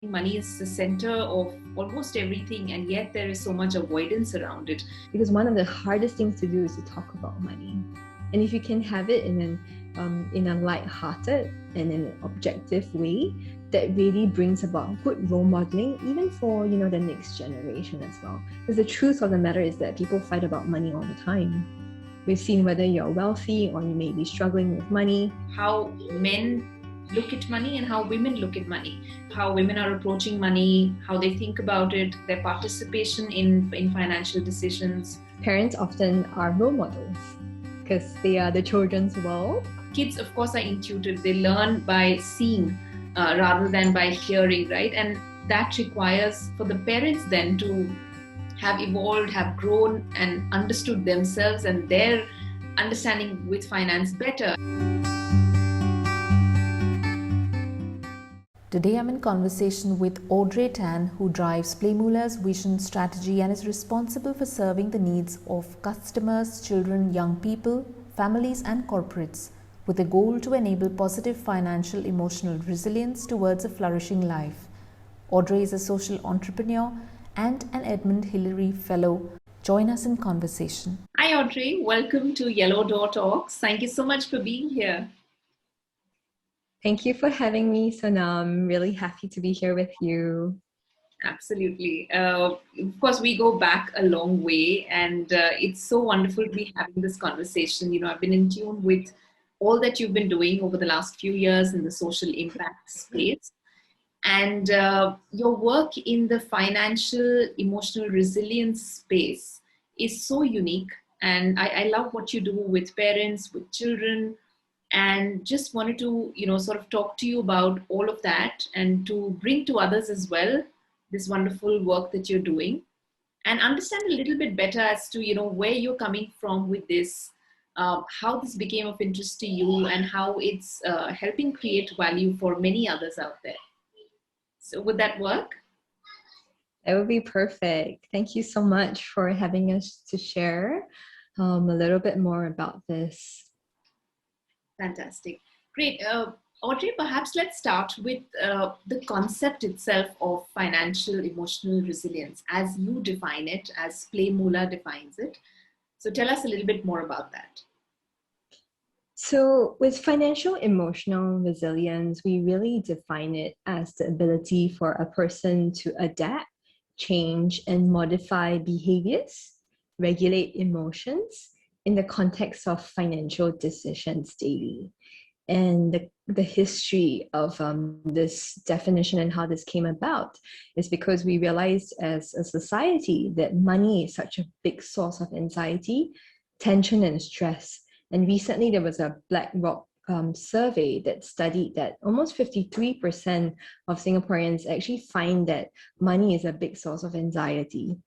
Money is the center of almost everything, and yet there is so much avoidance around it. Because one of the hardest things to do is to talk about money. And if you can have it in a light-hearted and in an objective way, that really brings about good role modeling, even for the next generation as well. Because the truth of the matter is that people fight about money all the time. We've seen whether you're wealthy or you may be struggling with money. How men look at money and how women look at money, how women are approaching money, how they think about it, their participation in financial decisions. Parents often are role models because they are the children's world. Kids, of course, are intuitive. They learn by seeing rather than by hearing, right? And that requires for the parents then to have evolved, have grown and understood themselves and their understanding with finance better. Today I'm in conversation with Audrey Tan, who drives PlayMoolah's vision strategy and is responsible for serving the needs of customers, children, young people, families and corporates with a goal to enable positive financial emotional resilience towards a flourishing life. Audrey is a social entrepreneur and an Edmund Hillary Fellow. Join us in conversation. Hi Audrey, welcome to Yellow Door Talks. Thank you so much for being here. Thank you for having me, Sonam. I'm really happy to be here with you. Absolutely. Of course, we go back a long way, and it's so wonderful to be having this conversation. I've been in tune with all that you've been doing over the last few years in the social impact space. And your work in the financial emotional resilience space is so unique. And I love what you do with parents, with children, and just wanted to sort of talk to you about all of that and to bring to others as well this wonderful work that you're doing and understand a little bit better as to where you're coming from with this, how this became of interest to you and how it's helping create value for many others out there. So would that work? That would be perfect. Thank you so much for having us to share a little bit more about this. Fantastic. Great. Audrey, perhaps let's start with the concept itself of financial emotional resilience as you define it, as PlayMoolah defines it. So tell us a little bit more about that. So with financial emotional resilience, we really define it as the ability for a person to adapt, change, and modify behaviors, regulate emotions, in the context of financial decisions daily. And the history of this definition and how this came about is because we realized as a society that money is such a big source of anxiety, tension, and stress. And recently there was a BlackRock survey that studied that almost 53% of Singaporeans actually find that money is a big source of anxiety.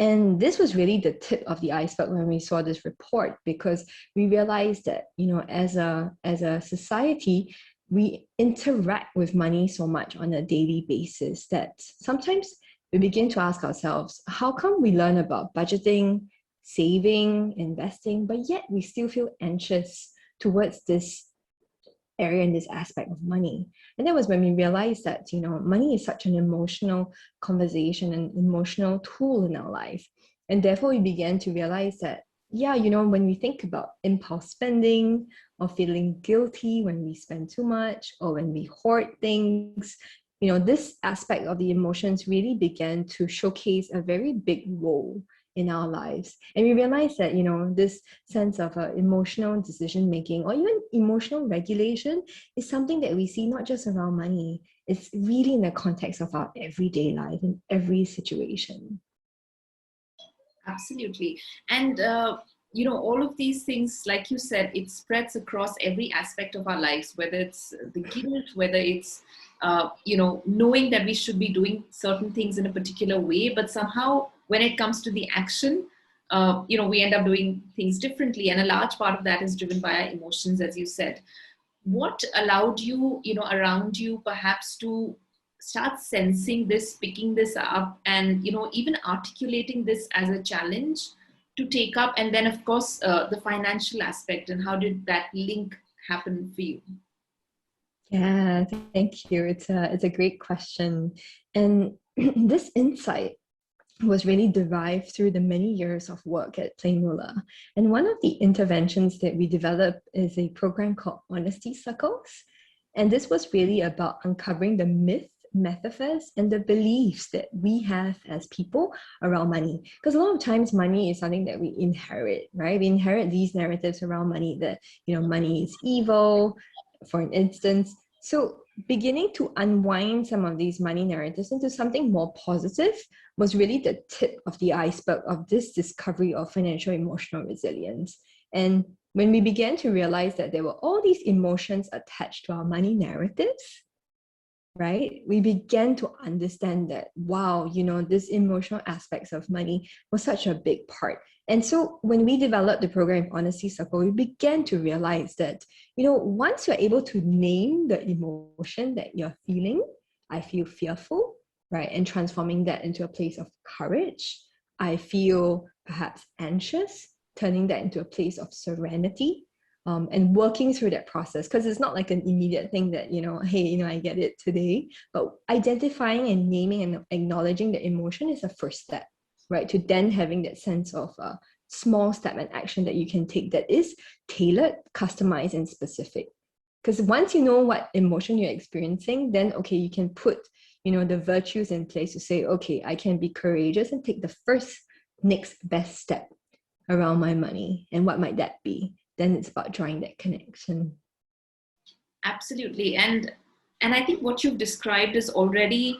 And this was really the tip of the iceberg when we saw this report, because we realized that, as a society, we interact with money so much on a daily basis that sometimes we begin to ask ourselves, how come we learn about budgeting, saving, investing, but yet we still feel anxious towards this area and this aspect of money? And that was when we realized that money is such an emotional conversation and emotional tool in our life, and therefore we began to realize that when we think about impulse spending or feeling guilty when we spend too much or when we hoard things, this aspect of the emotions really began to showcase a very big role in our lives. And we realized that this sense of emotional decision making or even emotional regulation is something that we see not just around money. It's really in the context of our everyday life in every situation. Absolutely. And all of these things, like you said, it spreads across every aspect of our lives, whether it's the guilt, whether it's knowing that we should be doing certain things in a particular way, but somehow when it comes to the action, we end up doing things differently. And a large part of that is driven by our emotions, as you said. What allowed you, around you perhaps to start sensing this, picking this up and, even articulating this as a challenge to take up? And then of course, the financial aspect, and how did that link happen for you? Yeah, thank you. It's a great question. And this insight was really derived through the many years of work at PlayMoolah. And one of the interventions that we developed is a program called Honesty Circles. And this was really about uncovering the myth, metaphors, and the beliefs that we have as people around money. Because a lot of times money is something that we inherit, right? We inherit these narratives around money that, money is evil, for an instance. So beginning to unwind some of these money narratives into something more positive was really the tip of the iceberg of this discovery of financial emotional resilience. And when we began to realize that there were all these emotions attached to our money narratives, right, we began to understand that, wow, this emotional aspects of money was such a big part. And so when we developed the program Honesty Circle, we began to realize that, once you're able to name the emotion that you're feeling, I feel fearful, right? And transforming that into a place of courage. I feel perhaps anxious, turning that into a place of serenity. And working through that process, because it's not like an immediate thing that, hey, I get it today, but identifying and naming and acknowledging the emotion is a first step, right? To then having that sense of a small step and action that you can take that is tailored, customized, and specific. Because once you know what emotion you're experiencing, then, okay, you can put, the virtues in place to say, okay, I can be courageous and take the next best step around my money. And what might that be? Then it's about drawing that connection. Absolutely. And I think what you've described is already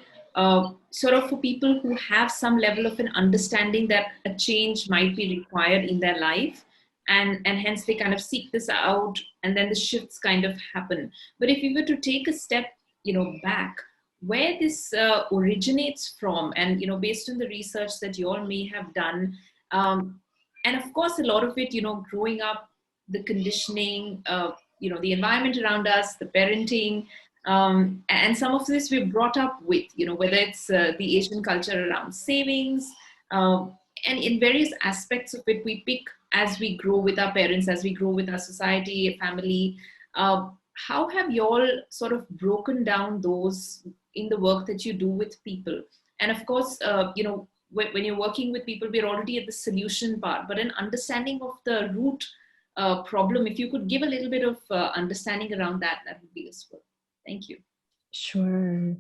sort of for people who have some level of an understanding that a change might be required in their life. And hence they kind of seek this out, and then the shifts kind of happen. But if you were to take a step, back, where this originates from, and, based on the research that you all may have done, and of course, a lot of it, growing up, the conditioning, the environment around us, the parenting, and some of this we're brought up with, whether it's the Asian culture around savings, and in various aspects of it, we pick as we grow with our parents, as we grow with our society, family. How have you all sort of broken down those in the work that you do with people? And of course, when you're working with people, we're already at the solution part, but an understanding of the root problem, if you could give a little bit of understanding around that, that would be useful. Thank you. Sure.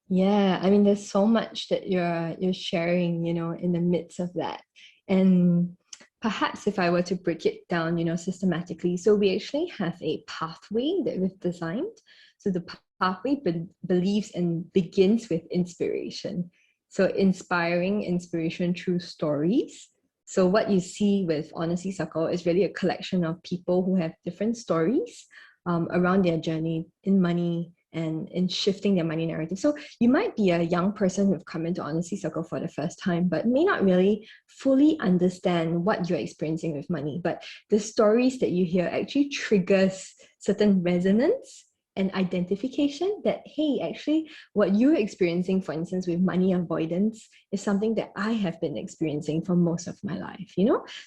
Yeah, I mean, there's so much that you're sharing, in the midst of that. And perhaps if I were to break it down, systematically, so we actually have a pathway that we've designed. So the pathway believes and begins with inspiration. So inspiring inspiration through stories. So what you see with Honesty Circle is really a collection of people who have different stories around their journey in money and in shifting their money narrative. So you might be a young person who've come into Honesty Circle for the first time, but may not really fully understand what you're experiencing with money. But the stories that you hear actually triggers certain resonance and identification that, hey, actually what you're experiencing, for instance, with money avoidance is something that I have been experiencing for most of my life,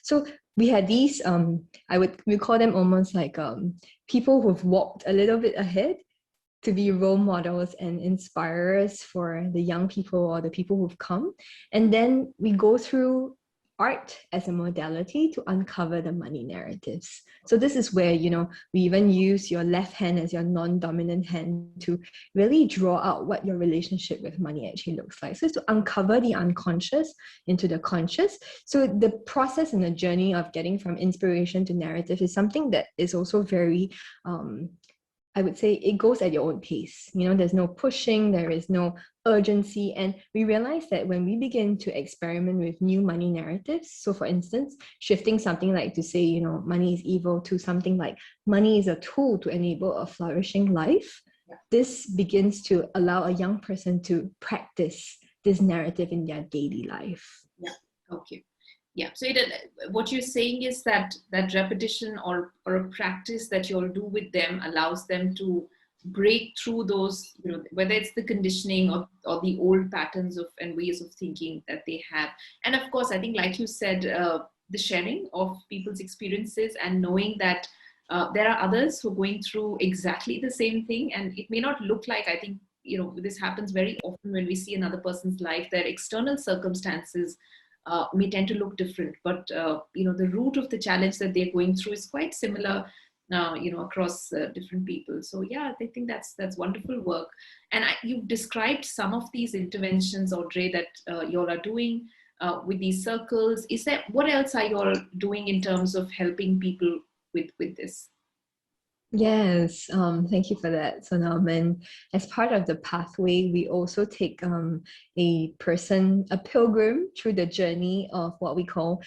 So we had these, we call them almost like people who've walked a little bit ahead to be role models and inspirers for the young people or the people who've come. And then we go through art as a modality to uncover the money narratives. So this is where, we even use your left hand as your non-dominant hand to really draw out what your relationship with money actually looks like. So it's to uncover the unconscious into the conscious. So the process and the journey of getting from inspiration to narrative is something that is also very, I would say it goes at your own pace. There's no pushing, there is no urgency. And we realize that when we begin to experiment with new money narratives, so for instance, shifting something like to say, money is evil to something like money is a tool to enable a flourishing life, this begins to allow a young person to practice this narrative in their daily life. Yeah, okay. Yeah, so what you're saying is that repetition or a practice that you'll do with them allows them to break through those, whether it's the conditioning or the old patterns of and ways of thinking that they have. And of course, I think, like you said, the sharing of people's experiences and knowing that There are others who are going through exactly the same thing, and it may not look like, I think, this happens very often when we see another person's life. Their external circumstances may tend to look different, but the root of the challenge that they're going through is quite similar, across different people. So yeah, I think that's wonderful work. And you've described some of these interventions, Audrey, that you all are doing with these circles. What else are you all doing in terms of helping people with this? Yes, thank you for that, Sonam. And as part of the pathway, we also take a pilgrim through the journey of what we call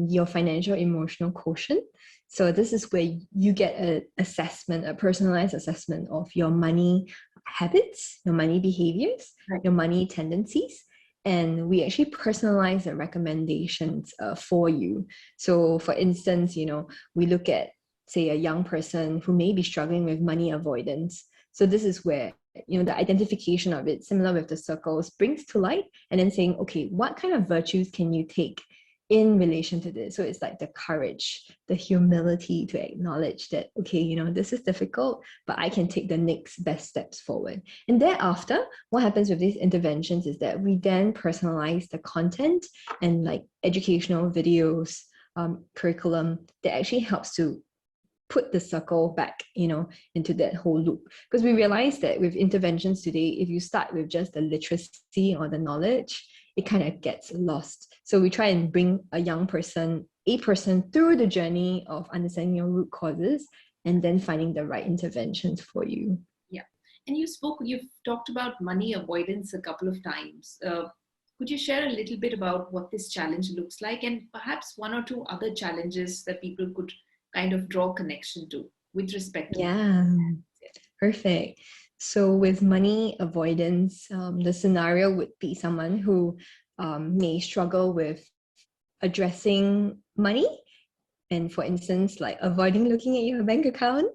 your financial emotional quotient. So this is where you get a personalized assessment of your money habits, your money behaviors, right, your money tendencies. And we actually personalize the recommendations for you. So for instance, we look at, say, a young person who may be struggling with money avoidance. So this is where, the identification of it, similar with the circles, brings to light, and then saying, okay, what kind of virtues can you take in relation to this? So it's like the courage, the humility to acknowledge that, okay, this is difficult, but I can take the next best steps forward. And thereafter, what happens with these interventions is that we then personalize the content and like educational videos, curriculum that actually helps to put the circle back, into that whole loop. Because we realize that with interventions today, if you start with just the literacy or the knowledge, it kind of gets lost. So we try and bring a person through the journey of understanding your root causes and then finding the right interventions for you. Yeah. And you've talked about money avoidance a couple of times. Could you share a little bit about what this challenge looks like, and perhaps one or two other challenges that people could kind of draw connection to with respect to? Yeah, perfect. So with money avoidance, the scenario would be someone who may struggle with addressing money. And for instance, like avoiding looking at your bank account,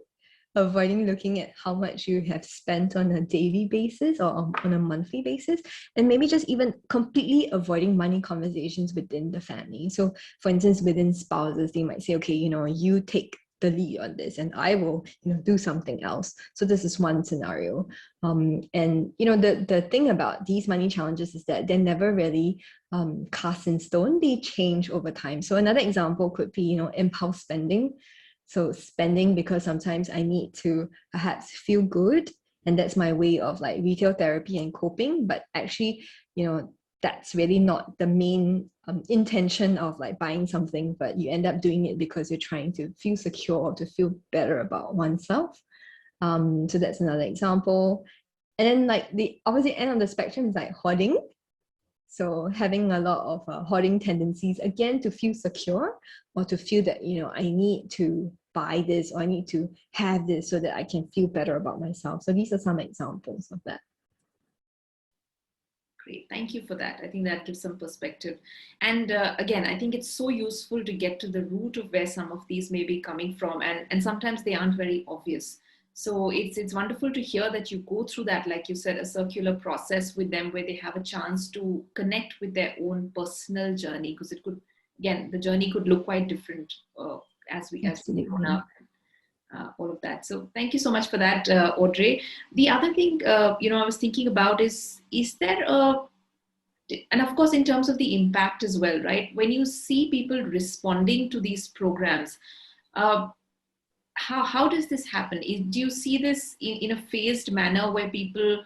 avoiding looking at how much you have spent on a daily basis or on a monthly basis, and maybe just even completely avoiding money conversations within the family. So for instance, within spouses, they might say, okay, you take the lead on this and I will do something else. So this is one scenario. And the thing about these money challenges is that they're never really cast in stone. They change over time. So another example could be impulse spending. So spending because sometimes I need to perhaps feel good, and that's my way of like retail therapy and coping. But actually, that's really not the main intention of like buying something, but you end up doing it because you're trying to feel secure or to feel better about oneself. So that's another example. And then like the opposite end of the spectrum is like hoarding. So having a lot of hoarding tendencies, again, to feel secure or to feel that, I need to buy this or I need to have this so that I can feel better about myself. So these are some examples of that. Great, thank you for that. I think that gives some perspective. And again, I think it's so useful to get to the root of where some of these may be coming from. And sometimes they aren't very obvious. So it's wonderful to hear that you go through that, like you said, a circular process with them where they have a chance to connect with their own personal journey, because it could, again, the journey could look quite different as we grow up. All of that. So thank you so much for that, Audrey. The other thing, I was thinking about is there and of course, in terms of the impact as well, right? When you see people responding to these programs, how does this happen? Do you see this in a phased manner where people,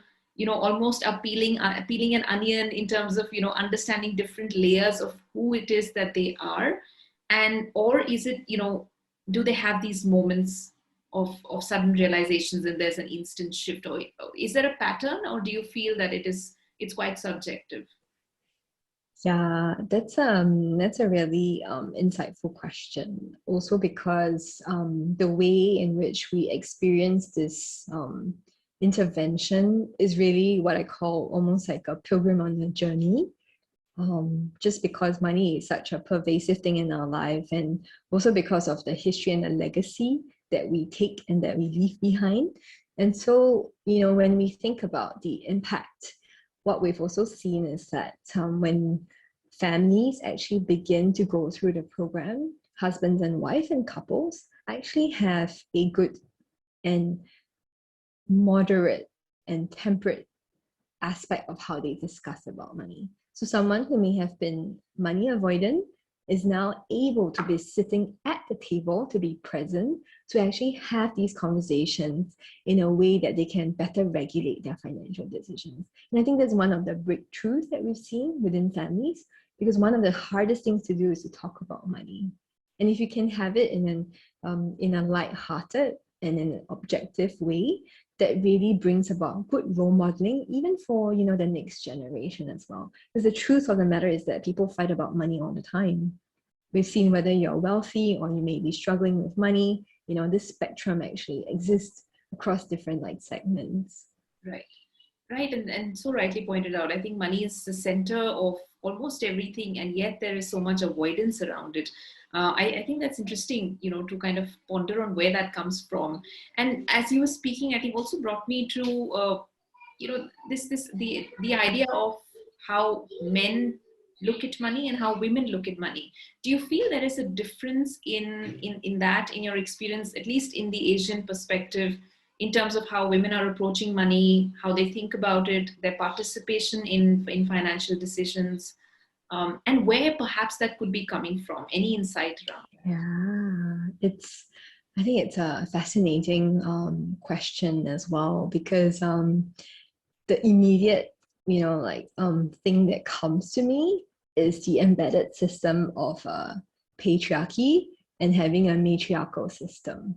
almost are peeling an onion in terms of, understanding different layers of who it is that they are? Or is it, do they have these moments of sudden realizations and there's an instant shift? Or is there a pattern, or do you feel that it's quite subjective? Yeah, that's a really insightful question. Also because the way in which we experience this intervention is really what I call almost like a pilgrim on a journey. Just because money is such a pervasive thing in our life, and also because of the history and the legacy that we take and that we leave behind. And so, when we think about the impact, what we've also seen is that when families actually begin to go through the program, husbands and wife and couples actually have a good and moderate and temperate aspect of how they discuss about money. So someone who may have been money avoidant is now able to be sitting at the table, to be present, to actually have these conversations in a way that they can better regulate their financial decisions. And I think that's one of the breakthroughs that we've seen within families, because one of the hardest things to do is to talk about money. And if you can have it in a light-hearted and in an objective way, that really brings about good role modeling, even for the next generation as well. Because the truth of the matter is that people fight about money all the time. We've seen whether you're wealthy or you may be struggling with money. This spectrum actually exists across different segments. Right, and so rightly pointed out. I think money is the center of almost everything, and yet there is so much avoidance around it. I think that's interesting, to kind of ponder on where that comes from. And as you were speaking, I think also brought me to, the idea of how men look at money and how women look at money. Do you feel there is a difference in that, in your experience, at least in the Asian perspective, in terms of how women are approaching money, how they think about it, their participation in financial decisions, and where perhaps that could be coming from? Any insight around? Yeah, I think it's a fascinating question as well, because the immediate thing that comes to me is the embedded system of patriarchy and having a matriarchal system.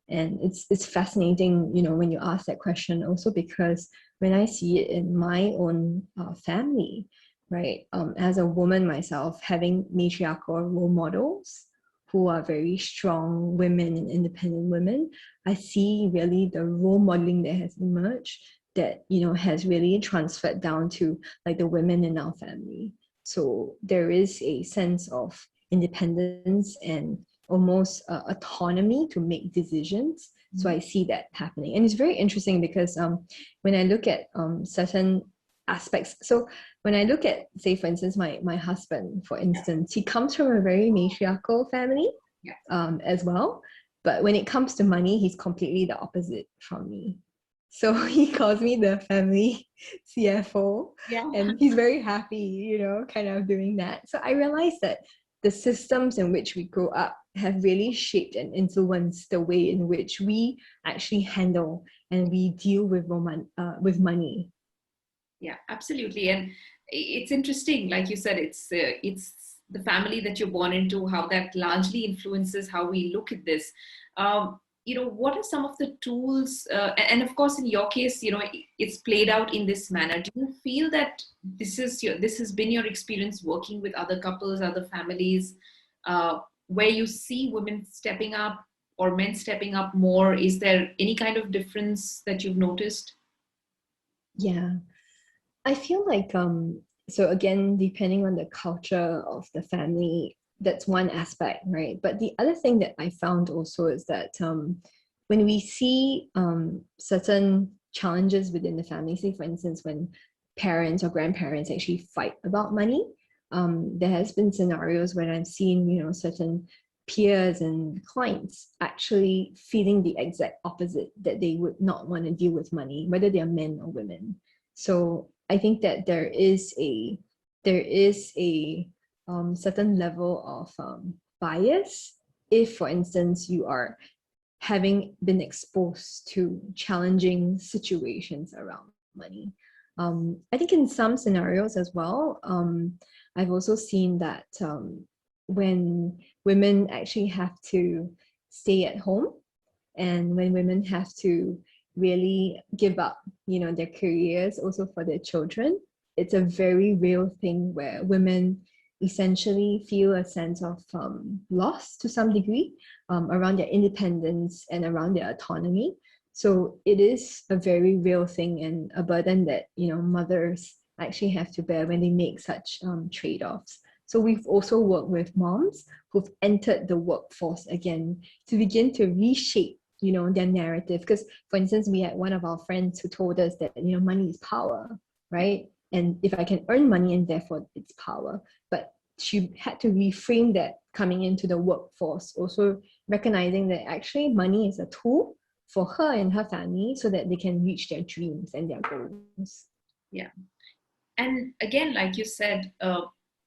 And it's fascinating, when you ask that question, also because when I see it in my own family, right, as a woman myself, having matriarchal role models who are very strong women and independent women, I see really the role modeling that has emerged that has really transferred down to the women in our family. So there is a sense of independence and almost autonomy to make decisions. So I see that happening. And it's very interesting because when I look at certain aspects, so when I look at, say, for instance, my husband, for instance, he comes from a very matriarchal family as well. But when it comes to money, he's completely the opposite from me. So he calls me the family CFO, and he's very happy, kind of doing that. So I realized that the systems in which we grow up have really shaped and influenced the way in which we actually handle and we deal with money. Yeah, absolutely. And it's interesting, like you said, it's the family that you're born into, how that largely influences how we look at this. What are some of the tools? And of course, in your case, it's played out in this manner. Do you feel that this has been your experience working with other couples, other families, where you see women stepping up or men stepping up more? Is there any kind of difference that you've noticed? Yeah, I feel like, so again, depending on the culture of the family, that's one aspect, right? But the other thing that I found also is that when we see certain challenges within the family, say for instance, when parents or grandparents actually fight about money, there has been scenarios where I've seen, certain peers and clients actually feeling the exact opposite, that they would not want to deal with money, whether they are men or women. So I think that there is a certain level of bias if, for instance, you are having been exposed to challenging situations around money. I think in some scenarios as well, I've also seen that when women actually have to stay at home, and when women have to really give up, their careers also for their children, it's a very real thing where women essentially feel a sense of loss to some degree around their independence and around their autonomy. So it is a very real thing and a burden that mothers actually have to bear when they make such trade-offs. So we've also worked with moms who've entered the workforce again to begin to reshape their narrative. Because, for instance, we had one of our friends who told us that money is power, right? And if I can earn money, and therefore it's power. But she had to reframe that coming into the workforce, also recognizing that actually money is a tool for her and her family so that they can reach their dreams and their goals. Yeah. And again, like you said,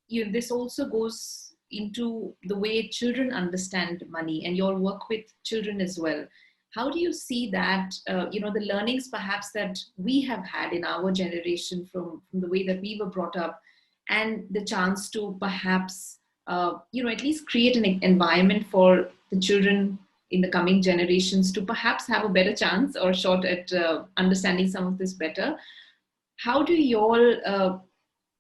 this also goes into the way children understand money, and you all work with children as well. How do you see that, the learnings perhaps that we have had in our generation from the way that we were brought up, and the chance to perhaps, at least create an environment for the children in the coming generations to perhaps have a better chance or shot at understanding some of this better? How do you all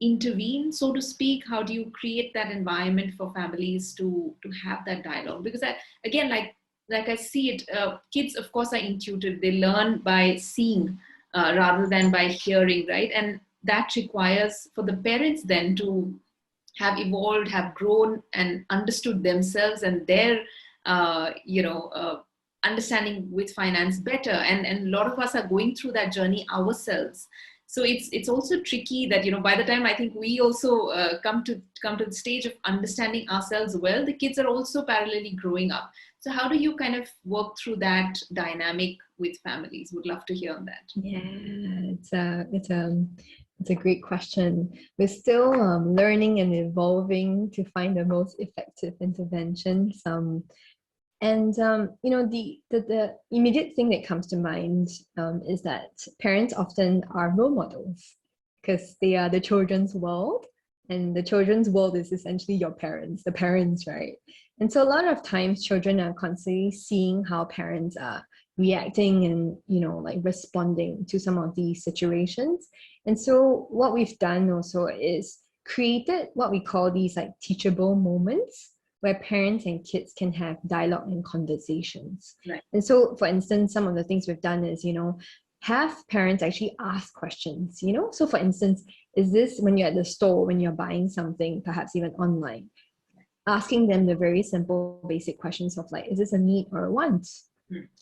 intervene, so to speak? How do you create that environment for families to have that dialogue? Because again, like I see it, kids, of course, are intuitive. They learn by seeing rather than by hearing, right? And that requires for the parents then to have evolved, have grown, and understood themselves and their, understanding with finance better. And a lot of us are going through that journey ourselves. So it's also tricky that, by the time I think we also come to the stage of understanding ourselves well, the kids are also parallelly growing up. So how do you kind of work through that dynamic with families? Would love to hear on that. Yeah, it's a great question. We're still learning and evolving to find the most effective interventions. The immediate thing that comes to mind is that parents often are role models because they are the children's world, and the children's world is essentially your parents, the parents, right? And so a lot of times children are constantly seeing how parents are reacting and, responding to some of these situations. And so what we've done also is created what we call these like teachable moments, where parents and kids can have dialogue and conversations. Right. And so, for instance, some of the things we've done is, have parents actually ask questions, So for instance, is this when you're at the store, when you're buying something, perhaps even online, asking them the very simple, basic questions of like, is this a need or a want?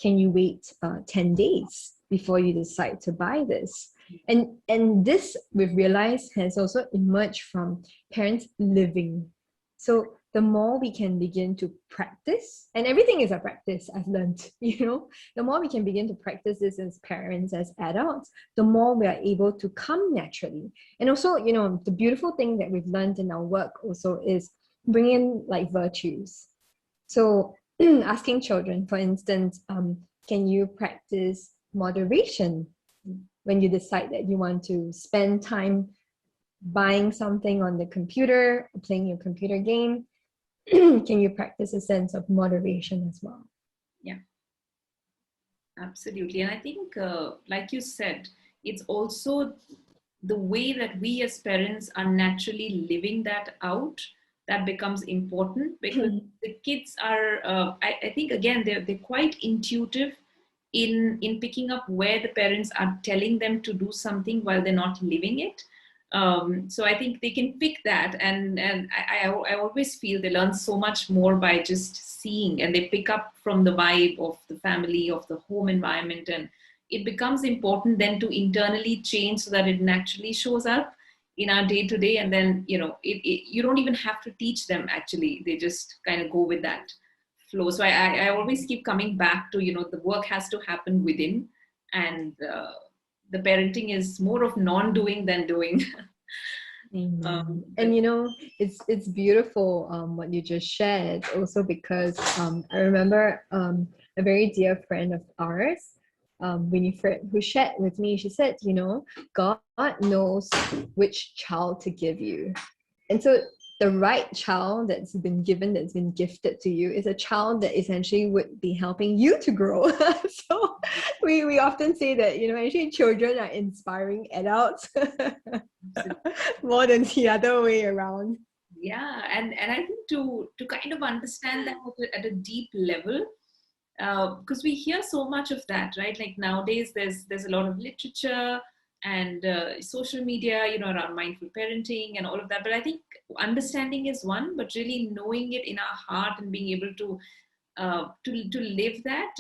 Can you wait 10 days before you decide to buy this? And this, we've realized, has also emerged from parents living. So the more we can begin to practice, and everything is a practice, I've learned, the more we can begin to practice this as parents, as adults, the more we are able to come naturally. And also, the beautiful thing that we've learned in our work also is bring in like virtues. So asking children, for instance, can you practice moderation when you decide that you want to spend time buying something on the computer, playing your computer game? Can you practice a sense of moderation as well? Yeah, absolutely. And I think, like you said, it's also the way that we as parents are naturally living that out that becomes important, because the kids are, I think, again, they're quite intuitive in picking up where the parents are telling them to do something while they're not living it. So I think they can pick that, and I always feel they learn so much more by just seeing, and they pick up from the vibe of the family, of the home environment, and it becomes important then to internally change so that it naturally shows up in our day-to-day. And then you don't even have to teach them, actually, they just kind of go with that flow. So I always keep coming back to the work has to happen within, and the parenting is more of non-doing than doing. And it's beautiful what you just shared, also because I remember a very dear friend of ours, Winifred, who shared with me. She said, God knows which child to give you, and so the right child that's been given, that's been gifted to you, is a child that essentially would be helping you to grow. So we often say that, actually children are inspiring adults more than the other way around. Yeah, and I think to kind of understand that at a deep level, because we hear so much of that, right? Like nowadays, there's a lot of literature and social media, around mindful parenting and all of that. But I think understanding is one, but really knowing it in our heart and being able to live that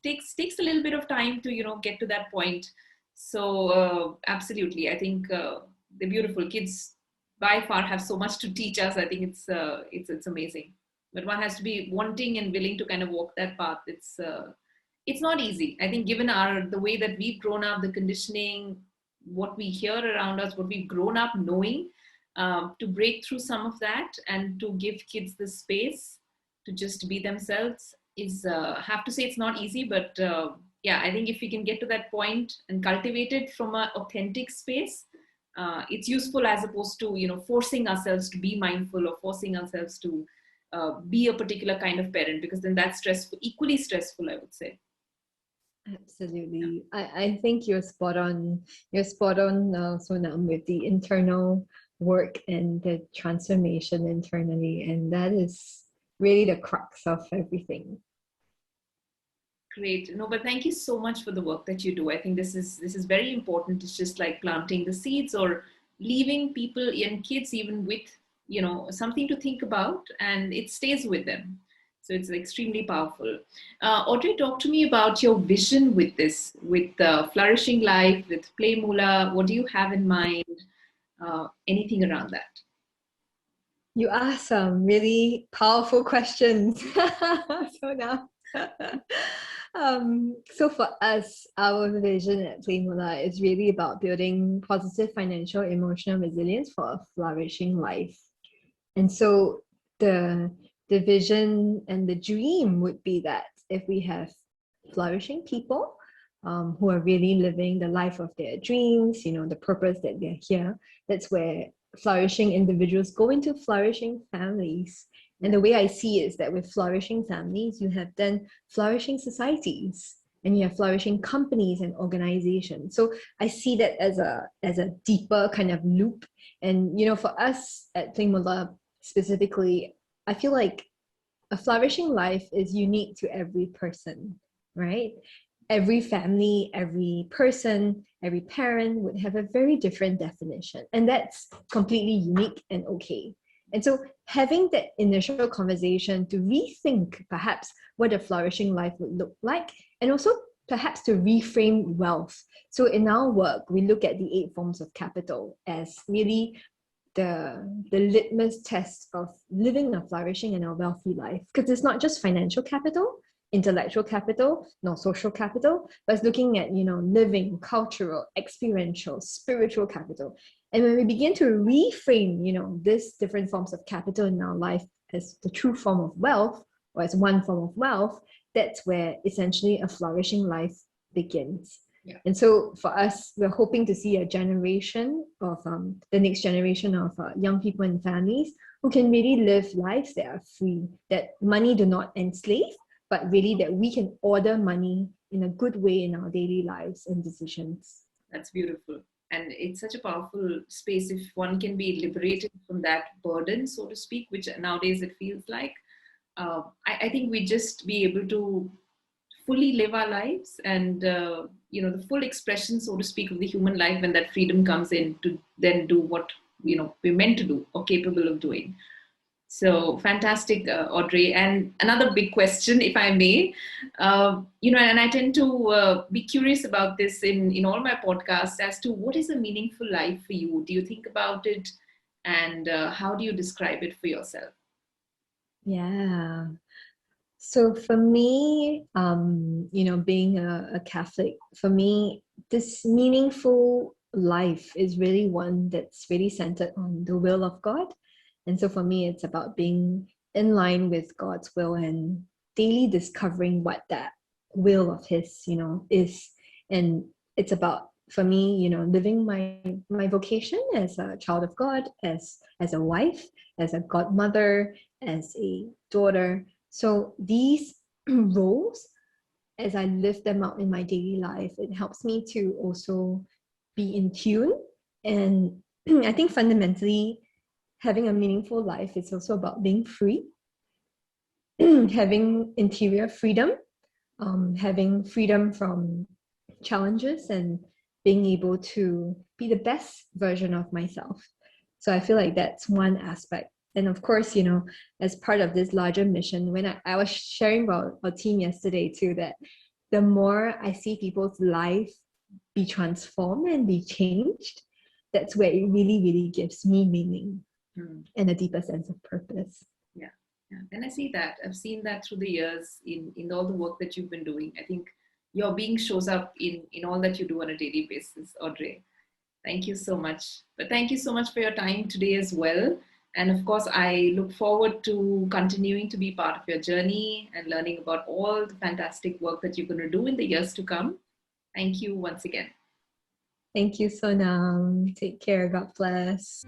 takes a little bit of time to get to that point. So absolutely, I think the beautiful kids by far have so much to teach us. I think it's amazing but one has to be wanting and willing to kind of walk that path. It's not easy. I think given the way that we've grown up, the conditioning, what we hear around us, what we've grown up knowing, to break through some of that and to give kids the space to just be themselves is, have to say it's not easy, but yeah, I think if we can get to that point and cultivate it from an authentic space, it's useful as opposed to, forcing ourselves to be mindful or forcing ourselves to be a particular kind of parent, because then that's stressful, equally stressful, I would say. Absolutely. I think you're spot on. You're spot on, Sonam, with the internal work and the transformation internally. And that is really the crux of everything. Great. No, but thank you so much for the work that you do. I think this is very important. It's just like planting the seeds or leaving people and kids even with, something to think about, and it stays with them. So it's extremely powerful. Audrey, talk to me about your vision with this, with Flourishing Life, with PlayMoolah. What do you have in mind? Anything around that? You asked some really powerful questions. So now, so for us, our vision at PlayMoolah is really about building positive financial, emotional resilience for a flourishing life. And so the vision and the dream would be that if we have flourishing people who are really living the life of their dreams, the purpose that they're here, that's where flourishing individuals go into flourishing families. And the way I see it is that with flourishing families, you have then flourishing societies, and you have flourishing companies and organizations. So I see that as a deeper kind of loop. And for us at PlayMoolah specifically, I feel like a flourishing life is unique to every person, right? Every family, every person, every parent would have a very different definition, and that's completely unique and okay. And so having that initial conversation to rethink perhaps what a flourishing life would look like, and also perhaps to reframe wealth. So in our work, we look at the 8 forms of capital as really the litmus test of living a flourishing and a wealthy life. Because it's not just financial capital, intellectual capital, nor social capital, but it's looking at, living, cultural, experiential, spiritual capital. And when we begin to reframe, these different forms of capital in our life as the true form of wealth, or as one form of wealth, that's where essentially a flourishing life begins. Yeah. And so for us, we're hoping to see a generation of the next generation of young people and families who can really live lives that are free, that money do not enslave, but really that we can order money in a good way in our daily lives and decisions. That's beautiful. And it's such a powerful space if one can be liberated from that burden, so to speak, which nowadays it feels like. I think we just be able to fully live our lives and, the full expression, so to speak, of the human life, when that freedom comes in to then do what, we're meant to do or capable of doing. So fantastic, Audrey. And another big question, if I may, and I tend to be curious about this in all my podcasts as to what is a meaningful life for you? Do you think about it, and how do you describe it for yourself? Yeah. So for me, being a Catholic, for me, this meaningful life is really one that's really centered on the will of God. And so for me, it's about being in line with God's will and daily discovering what that will of His, is. And it's about, for me, living my vocation as a child of God, as a wife, as a godmother, as a daughter. So these roles, as I live them out in my daily life, it helps me to also be in tune. And I think fundamentally, having a meaningful life is also about being free, having interior freedom, having freedom from challenges, and being able to be the best version of myself. So I feel like that's one aspect. And of course, as part of this larger mission, when I was sharing about our team yesterday too, that the more I see people's life be transformed and be changed, that's where it really, really gives me meaning and a deeper sense of purpose. Yeah, Yeah, and I see that. I've seen that through the years in all the work that you've been doing. I think your being shows up in all that you do on a daily basis, Audrey. Thank you so much. But thank you so much for your time today as well. And of course, I look forward to continuing to be part of your journey and learning about all the fantastic work that you're going to do in the years to come. Thank you once again. Thank you, Sonam. Take care. God bless.